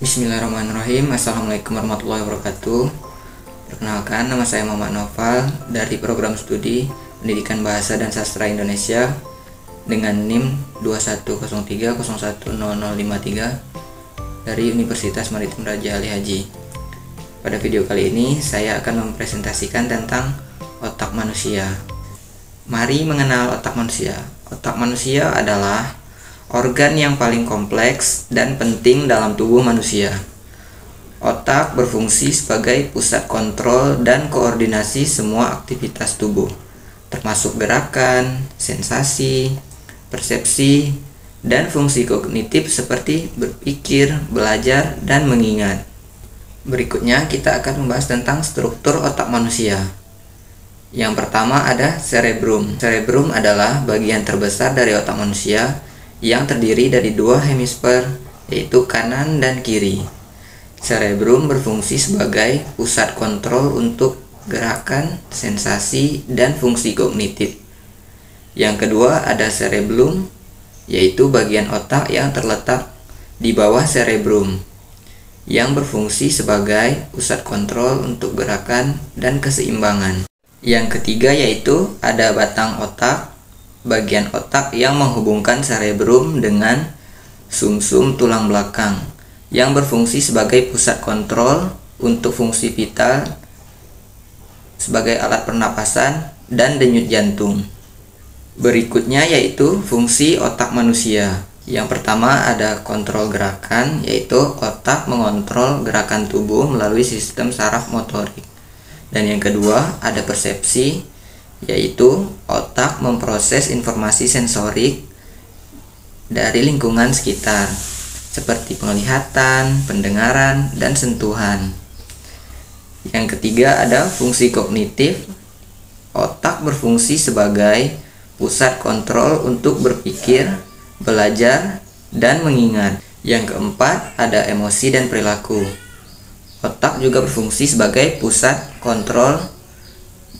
Bismillahirrahmanirrahim. Assalamualaikum warahmatullahi wabarakatuh. Perkenalkan, nama saya Muhammad Noval dari program studi Pendidikan Bahasa dan Sastra Indonesia dengan NIM 2103010053 dari Universitas Maritim Raja Ali Haji. Pada video kali ini saya akan mempresentasikan tentang otak manusia. Mari mengenal otak manusia. Otak manusia adalah organ yang paling kompleks dan penting dalam tubuh manusia. Otak berfungsi sebagai pusat kontrol dan koordinasi semua aktivitas tubuh, termasuk gerakan, sensasi, persepsi, dan fungsi kognitif seperti berpikir, belajar, dan mengingat. Berikutnya kita akan membahas tentang struktur otak manusia. Yang pertama ada cerebrum. Cerebrum adalah bagian terbesar dari otak manusia yang terdiri dari dua hemisfer, yaitu kanan dan kiri. Cerebrum berfungsi sebagai pusat kontrol untuk gerakan, sensasi, dan fungsi kognitif. Yang kedua ada cerebellum, yaitu bagian otak yang terletak di bawah cerebrum, yang berfungsi sebagai pusat kontrol untuk gerakan dan keseimbangan. Yang ketiga yaitu ada batang otak, bagian otak yang menghubungkan cerebrum dengan sumsum tulang belakang, yang berfungsi sebagai pusat kontrol untuk fungsi vital sebagai alat pernapasan dan denyut jantung. Berikutnya yaitu fungsi otak manusia. Yang pertama ada kontrol gerakan, yaitu otak mengontrol gerakan tubuh melalui sistem saraf motorik. Dan yang kedua ada persepsi, yaitu otak memproses informasi sensorik dari lingkungan sekitar seperti penglihatan, pendengaran, dan sentuhan. Yang ketiga ada fungsi kognitif. Otak berfungsi sebagai pusat kontrol untuk berpikir, belajar, dan mengingat. Yang keempat ada emosi dan perilaku. Otak juga berfungsi sebagai pusat kontrol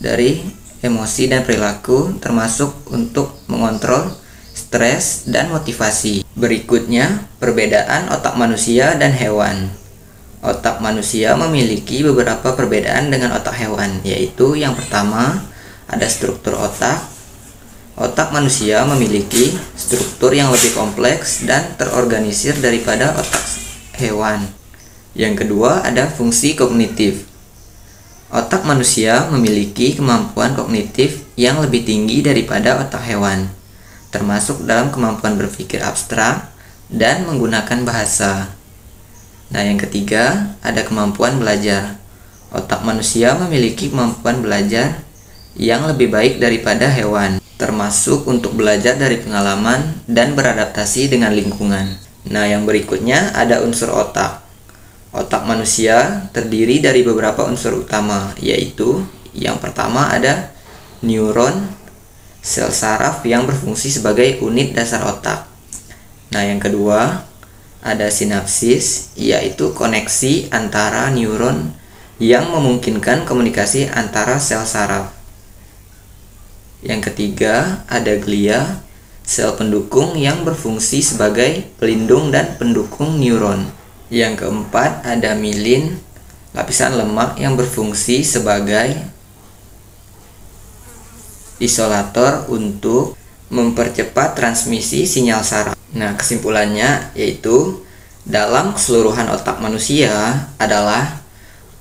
dari emosi dan perilaku, termasuk untuk mengontrol stres dan motivasi. Berikutnya, perbedaan otak manusia dan hewan. Otak manusia memiliki beberapa perbedaan dengan otak hewan, yaitu yang pertama, ada struktur otak. Otak manusia memiliki struktur yang lebih kompleks dan terorganisir daripada otak hewan. Yang kedua, ada fungsi kognitif. Otak manusia memiliki kemampuan kognitif yang lebih tinggi daripada otak hewan, termasuk dalam kemampuan berpikir abstrak dan menggunakan bahasa. Nah, yang ketiga, ada kemampuan belajar. Otak manusia memiliki kemampuan belajar yang lebih baik daripada hewan, termasuk untuk belajar dari pengalaman dan beradaptasi dengan lingkungan. Nah, yang berikutnya ada unsur otak. Otak manusia terdiri dari beberapa unsur utama, yaitu yang pertama ada neuron, sel saraf yang berfungsi sebagai unit dasar otak. Nah, yang kedua ada sinapsis, yaitu koneksi antara neuron yang memungkinkan komunikasi antara sel saraf. Yang ketiga ada glia, sel pendukung yang berfungsi sebagai pelindung dan pendukung neuron. Yang keempat ada mielin, lapisan lemak yang berfungsi sebagai isolator untuk mempercepat transmisi sinyal saraf. Nah, kesimpulannya yaitu dalam keseluruhan otak manusia adalah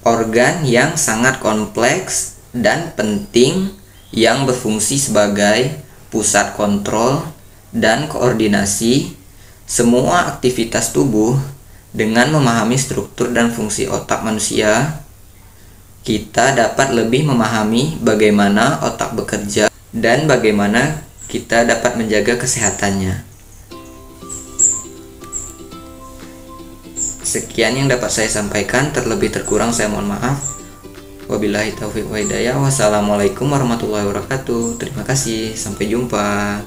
organ yang sangat kompleks dan penting yang berfungsi sebagai pusat kontrol dan koordinasi semua aktivitas tubuh. Dengan memahami struktur dan fungsi otak manusia, kita dapat lebih memahami bagaimana otak bekerja dan bagaimana kita dapat menjaga kesehatannya. Sekian yang dapat saya sampaikan, terlebih terkurang saya mohon maaf. Wabillahi taufiq wa hidayah. Wassalamualaikum warahmatullahi wabarakatuh. Terima kasih, sampai jumpa.